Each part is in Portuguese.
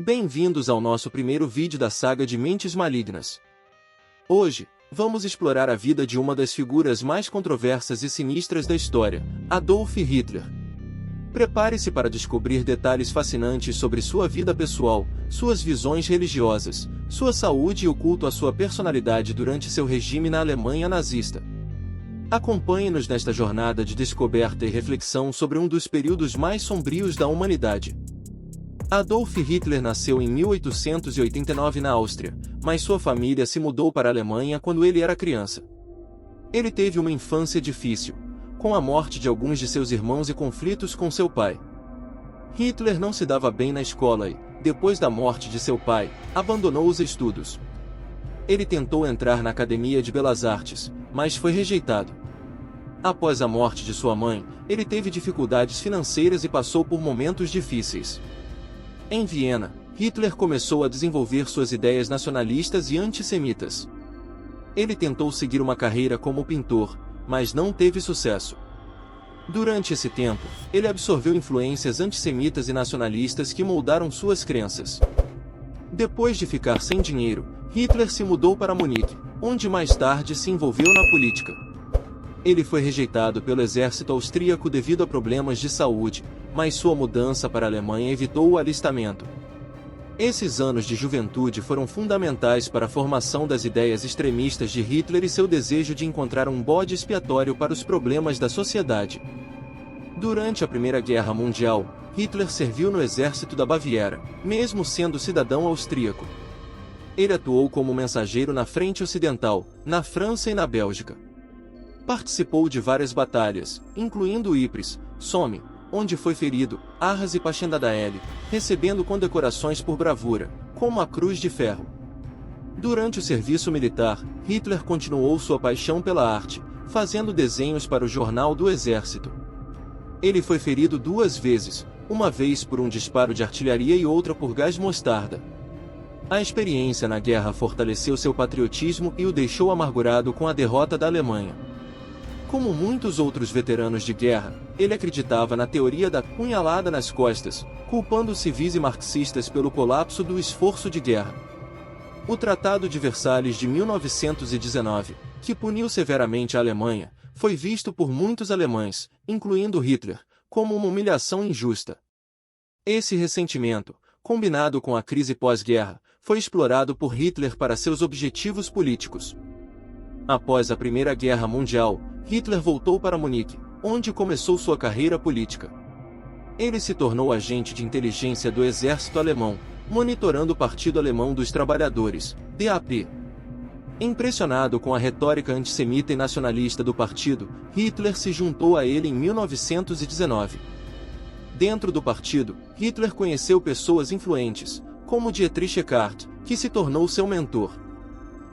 Bem-vindos ao nosso primeiro vídeo da saga de Mentes Malignas. Hoje, vamos explorar a vida de uma das figuras mais controversas e sinistras da história, Adolf Hitler. Prepare-se para descobrir detalhes fascinantes sobre sua vida pessoal, suas visões religiosas, sua saúde e o culto à sua personalidade durante seu regime na Alemanha nazista. Acompanhe-nos nesta jornada de descoberta e reflexão sobre um dos períodos mais sombrios da humanidade. Adolf Hitler nasceu em 1889 na Áustria, mas sua família se mudou para a Alemanha quando ele era criança. Ele teve uma infância difícil, com a morte de alguns de seus irmãos e conflitos com seu pai. Hitler não se dava bem na escola e, depois da morte de seu pai, abandonou os estudos. Ele tentou entrar na Academia de Belas Artes, mas foi rejeitado. Após a morte de sua mãe, ele teve dificuldades financeiras e passou por momentos difíceis. Em Viena, Hitler começou a desenvolver suas ideias nacionalistas e antissemitas. Ele tentou seguir uma carreira como pintor, mas não teve sucesso. Durante esse tempo, ele absorveu influências antissemitas e nacionalistas que moldaram suas crenças. Depois de ficar sem dinheiro, Hitler se mudou para Munique, onde mais tarde se envolveu na política. Ele foi rejeitado pelo exército austríaco devido a problemas de saúde, mas sua mudança para a Alemanha evitou o alistamento. Esses anos de juventude foram fundamentais para a formação das ideias extremistas de Hitler e seu desejo de encontrar um bode expiatório para os problemas da sociedade. Durante a Primeira Guerra Mundial, Hitler serviu no exército da Baviera, mesmo sendo cidadão austríaco. Ele atuou como mensageiro na frente ocidental, na França e na Bélgica. Participou de várias batalhas, incluindo Ypres, Somme, onde foi ferido, Arras e Passchendaele, recebendo condecorações por bravura, como a Cruz de Ferro. Durante o serviço militar, Hitler continuou sua paixão pela arte, fazendo desenhos para o Jornal do Exército. Ele foi ferido 2 vezes, uma vez por um disparo de artilharia e outra por gás mostarda. A experiência na guerra fortaleceu seu patriotismo e o deixou amargurado com a derrota da Alemanha. Como muitos outros veteranos de guerra, ele acreditava na teoria da punhalada nas costas, culpando civis e marxistas pelo colapso do esforço de guerra. O Tratado de Versalhes de 1919, que puniu severamente a Alemanha, foi visto por muitos alemães, incluindo Hitler, como uma humilhação injusta. Esse ressentimento, combinado com a crise pós-guerra, foi explorado por Hitler para seus objetivos políticos. Após a Primeira Guerra Mundial, Hitler voltou para Munique, onde começou sua carreira política. Ele se tornou agente de inteligência do exército alemão, monitorando o Partido Alemão dos Trabalhadores, DAP. Impressionado com a retórica antissemita e nacionalista do partido, Hitler se juntou a ele em 1919. Dentro do partido, Hitler conheceu pessoas influentes, como Dietrich Eckart, que se tornou seu mentor.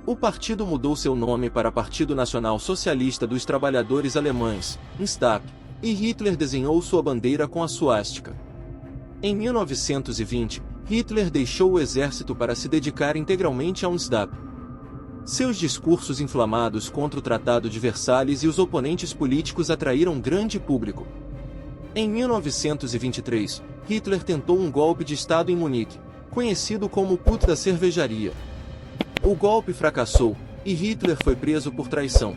O partido mudou seu nome para Partido Nacional Socialista dos Trabalhadores Alemães, NSDAP, e Hitler desenhou sua bandeira com a suástica. Em 1920, Hitler deixou o exército para se dedicar integralmente ao NSDAP. Seus discursos inflamados contra o Tratado de Versalhes e os oponentes políticos atraíram grande público. Em 1923, Hitler tentou um golpe de Estado em Munique, conhecido como o Putsch da Cervejaria. O golpe fracassou, e Hitler foi preso por traição.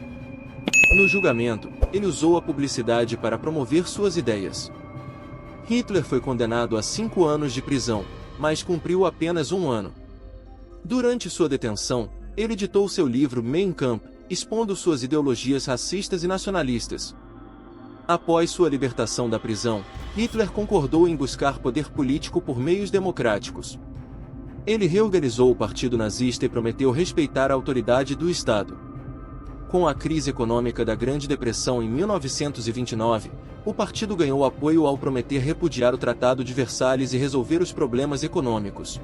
No julgamento, ele usou a publicidade para promover suas ideias. Hitler foi condenado a 5 anos de prisão, mas cumpriu apenas 1 ano. Durante sua detenção, ele editou seu livro Mein Kampf, expondo suas ideologias racistas e nacionalistas. Após sua libertação da prisão, Hitler concordou em buscar poder político por meios democráticos. Ele reorganizou o Partido Nazista e prometeu respeitar a autoridade do Estado. Com a crise econômica da Grande Depressão em 1929, o partido ganhou apoio ao prometer repudiar o Tratado de Versalhes e resolver os problemas econômicos.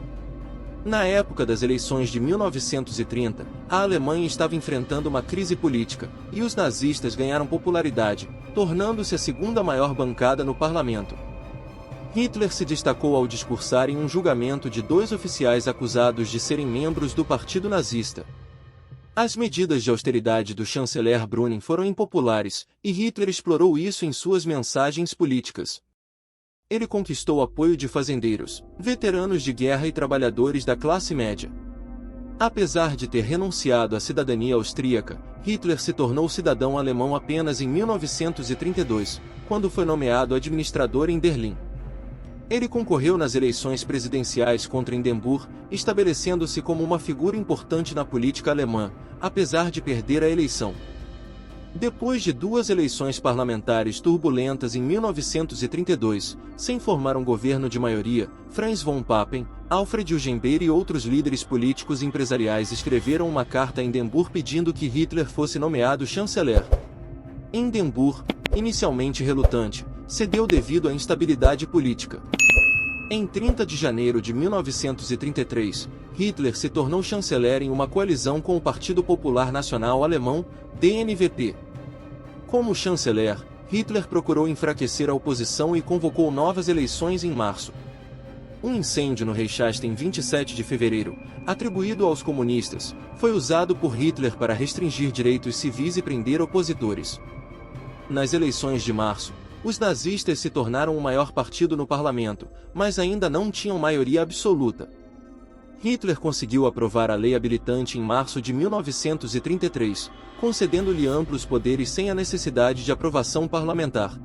Na época das eleições de 1930, a Alemanha estava enfrentando uma crise política, e os nazistas ganharam popularidade, tornando-se a segunda maior bancada no parlamento. Hitler se destacou ao discursar em um julgamento de 2 oficiais acusados de serem membros do Partido Nazista. As medidas de austeridade do chanceler Brüning foram impopulares, e Hitler explorou isso em suas mensagens políticas. Ele conquistou o apoio de fazendeiros, veteranos de guerra e trabalhadores da classe média. Apesar de ter renunciado à cidadania austríaca, Hitler se tornou cidadão alemão apenas em 1932, quando foi nomeado administrador em Berlim. Ele concorreu nas eleições presidenciais contra Hindenburg, estabelecendo-se como uma figura importante na política alemã, apesar de perder a eleição. Depois de duas eleições parlamentares turbulentas em 1932, sem formar um governo de maioria, Franz von Papen, Alfred Hugenbeer e outros líderes políticos e empresariais escreveram uma carta a Hindenburg pedindo que Hitler fosse nomeado chanceler. Hindenburg, inicialmente relutante, cedeu devido à instabilidade política. Em 30 de janeiro de 1933, Hitler se tornou chanceler em uma coalizão com o Partido Popular Nacional Alemão, DNVP. Como chanceler, Hitler procurou enfraquecer a oposição e convocou novas eleições em março. Um incêndio no Reichstag em 27 de fevereiro, atribuído aos comunistas, foi usado por Hitler para restringir direitos civis e prender opositores. Nas eleições de março, os nazistas se tornaram o maior partido no parlamento, mas ainda não tinham maioria absoluta. Hitler conseguiu aprovar a lei habilitante em março de 1933, concedendo-lhe amplos poderes sem a necessidade de aprovação parlamentar.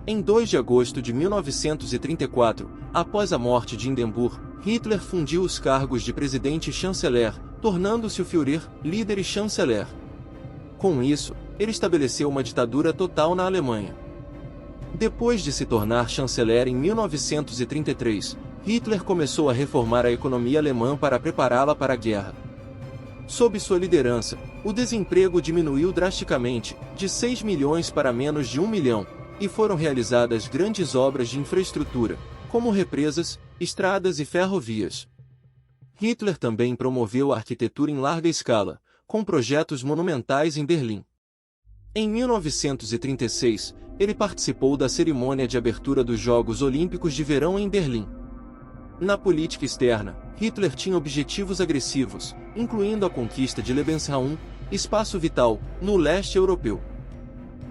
Em 2 de agosto de 1934, após a morte de Hindenburg, Hitler fundiu os cargos de presidente e chanceler, tornando-se o Führer, líder e chanceler. Com isso, ele estabeleceu uma ditadura total na Alemanha. Depois de se tornar chanceler em 1933, Hitler começou a reformar a economia alemã para prepará-la para a guerra. Sob sua liderança, o desemprego diminuiu drasticamente, de 6 milhões para menos de 1 milhão, e foram realizadas grandes obras de infraestrutura, como represas, estradas e ferrovias. Hitler também promoveu a arquitetura em larga escala, com projetos monumentais em Berlim. Em 1936, ele participou da cerimônia de abertura dos Jogos Olímpicos de Verão em Berlim. Na política externa, Hitler tinha objetivos agressivos, incluindo a conquista de Lebensraum, espaço vital, no leste europeu.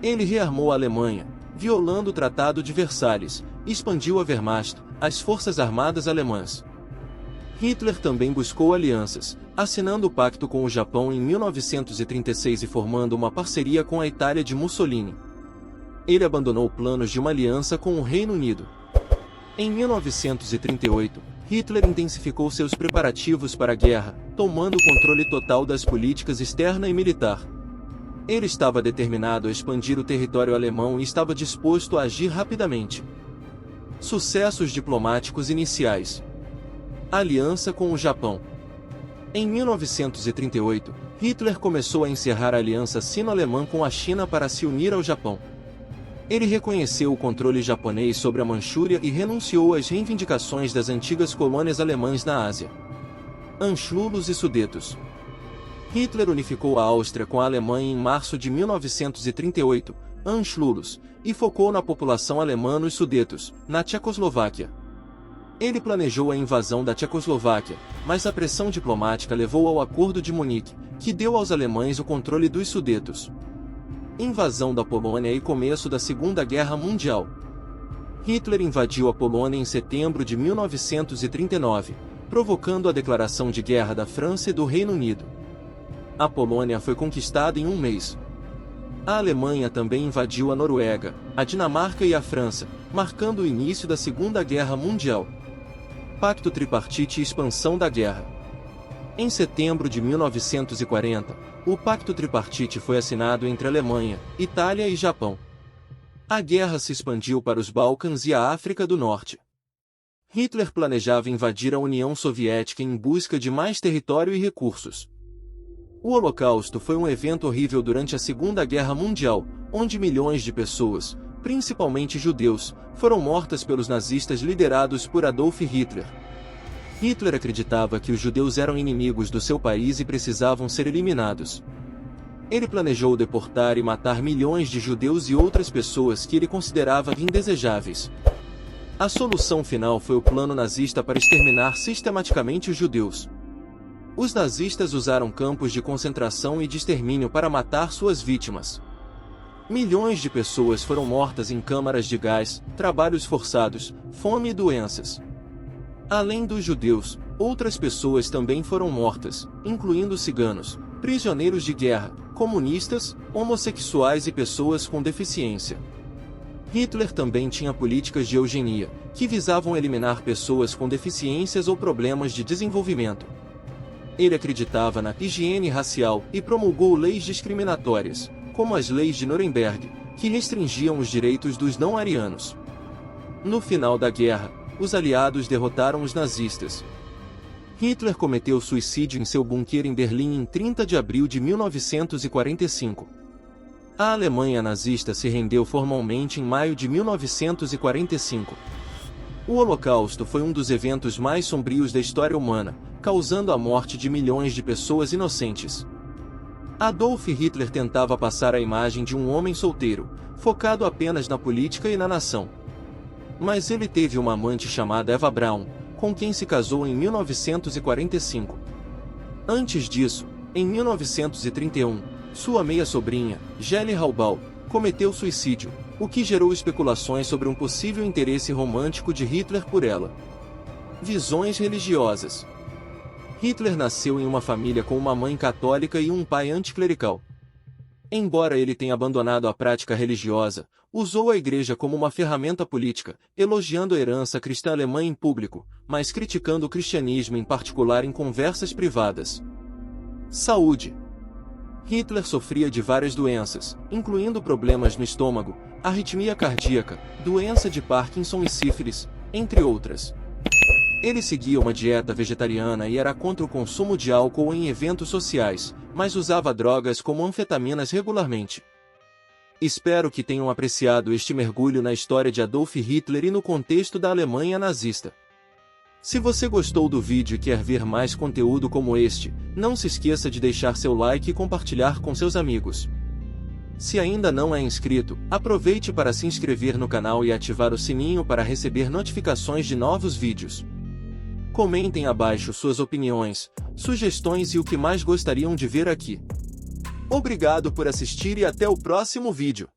Ele rearmou a Alemanha, violando o Tratado de Versalhes, e expandiu a Wehrmacht, as forças armadas alemãs. Hitler também buscou alianças, assinando o pacto com o Japão em 1936 e formando uma parceria com a Itália de Mussolini. Ele abandonou planos de uma aliança com o Reino Unido. Em 1938, Hitler intensificou seus preparativos para a guerra, tomando o controle total das políticas externa e militar. Ele estava determinado a expandir o território alemão e estava disposto a agir rapidamente. Sucessos diplomáticos iniciais. Aliança com o Japão. Em 1938, Hitler começou a encerrar a aliança sino-alemã com a China para se unir ao Japão. Ele reconheceu o controle japonês sobre a Manchúria e renunciou às reivindicações das antigas colônias alemãs na Ásia. Anschluss e Sudetos. Hitler unificou a Áustria com a Alemanha em março de 1938, Anschluss, e focou na população alemã nos Sudetos, na Tchecoslováquia. Ele planejou a invasão da Tchecoslováquia, mas a pressão diplomática levou ao Acordo de Munique, que deu aos alemães o controle dos Sudetos. Invasão da Polônia e começo da Segunda Guerra Mundial. Hitler invadiu a Polônia em setembro de 1939, provocando a declaração de guerra da França e do Reino Unido. A Polônia foi conquistada em um mês. A Alemanha também invadiu a Noruega, a Dinamarca e a França, marcando o início da Segunda Guerra Mundial. Pacto Tripartite e expansão da guerra. Em setembro de 1940, o Pacto Tripartite foi assinado entre Alemanha, Itália e Japão. A guerra se expandiu para os Balcãs e a África do Norte. Hitler planejava invadir a União Soviética em busca de mais território e recursos. O Holocausto foi um evento horrível durante a Segunda Guerra Mundial, onde milhões de pessoas, principalmente judeus, foram mortas pelos nazistas liderados por Adolf Hitler. Hitler acreditava que os judeus eram inimigos do seu país e precisavam ser eliminados. Ele planejou deportar e matar milhões de judeus e outras pessoas que ele considerava indesejáveis. A solução final foi o plano nazista para exterminar sistematicamente os judeus. Os nazistas usaram campos de concentração e de extermínio para matar suas vítimas. Milhões de pessoas foram mortas em câmaras de gás, trabalhos forçados, fome e doenças. Além dos judeus, outras pessoas também foram mortas, incluindo ciganos, prisioneiros de guerra, comunistas, homossexuais e pessoas com deficiência. Hitler também tinha políticas de eugenia, que visavam eliminar pessoas com deficiências ou problemas de desenvolvimento. Ele acreditava na higiene racial e promulgou leis discriminatórias, como as leis de Nuremberg, que restringiam os direitos dos não-arianos. No final da guerra, os aliados derrotaram os nazistas. Hitler cometeu suicídio em seu bunker em Berlim em 30 de abril de 1945. A Alemanha nazista se rendeu formalmente em maio de 1945. O Holocausto foi um dos eventos mais sombrios da história humana, causando a morte de milhões de pessoas inocentes. Adolf Hitler tentava passar a imagem de um homem solteiro, focado apenas na política e na nação. Mas ele teve uma amante chamada Eva Braun, com quem se casou em 1945. Antes disso, em 1931, sua meia-sobrinha, Geli Halbau, cometeu suicídio, o que gerou especulações sobre um possível interesse romântico de Hitler por ela. Visões religiosas. Hitler nasceu em uma família com uma mãe católica e um pai anticlerical. Embora ele tenha abandonado a prática religiosa, usou a igreja como uma ferramenta política, elogiando a herança cristã alemã em público, mas criticando o cristianismo em particular em conversas privadas. Saúde. Hitler sofria de várias doenças, incluindo problemas no estômago, arritmia cardíaca, doença de Parkinson e sífilis, entre outras. Ele seguia uma dieta vegetariana e era contra o consumo de álcool em eventos sociais, mas usava drogas como anfetaminas regularmente. Espero que tenham apreciado este mergulho na história de Adolf Hitler e no contexto da Alemanha nazista. Se você gostou do vídeo e quer ver mais conteúdo como este, não se esqueça de deixar seu like e compartilhar com seus amigos. Se ainda não é inscrito, aproveite para se inscrever no canal e ativar o sininho para receber notificações de novos vídeos. Comentem abaixo suas opiniões, sugestões e o que mais gostariam de ver aqui. Obrigado por assistir e até o próximo vídeo.